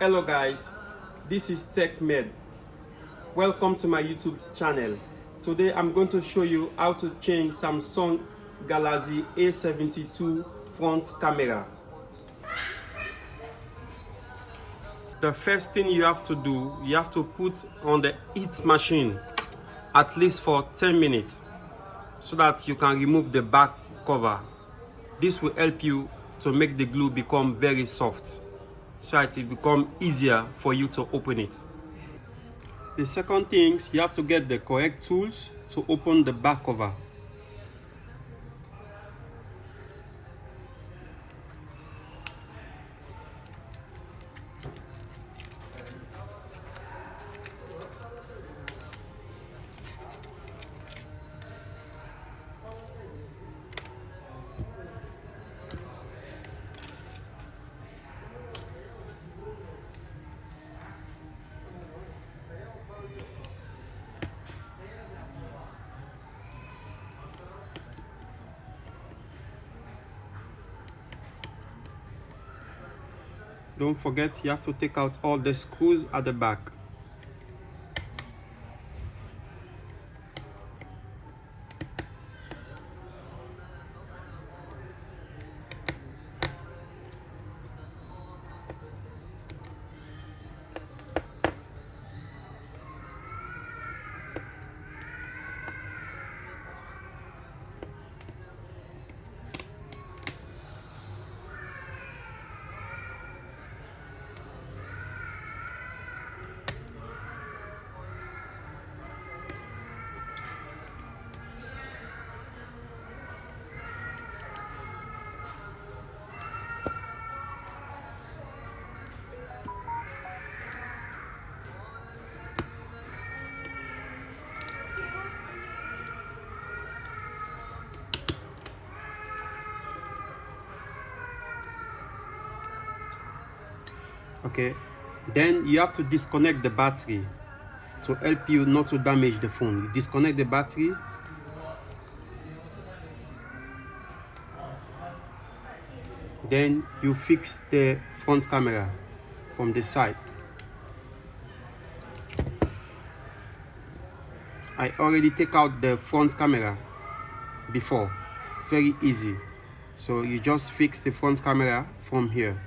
Hello guys, this is TechMed. Welcome to my YouTube channel. Today I'm going to show you how to change Samsung Galaxy A72 front camera. The first thing you have to do, you have to put on the heat machine at least for 10 minutes so that you can remove the back cover. This will help you to make the glue become very soft, so that it becomes easier for you to open it. The second thing, you have to get the correct tools to open the back cover. Don't forget, you have to take out all the screws at the back. Okay, then you have to disconnect the battery to help you not to damage the phone. You disconnect the battery. Then you fix the front camera from the side. I already take out the front camera before, very easy. So you just fix the front camera from here.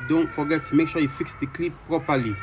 Don't forget to make sure you fix the clip properly.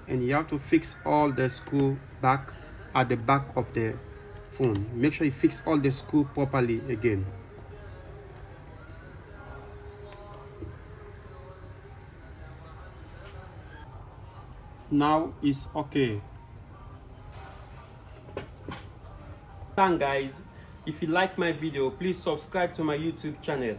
And you have to fix all the screw back at the back of the phone. Make sure you fix all the screw properly again. Now it's okay. Thanks guys. If you like my video, please subscribe to my YouTube channel.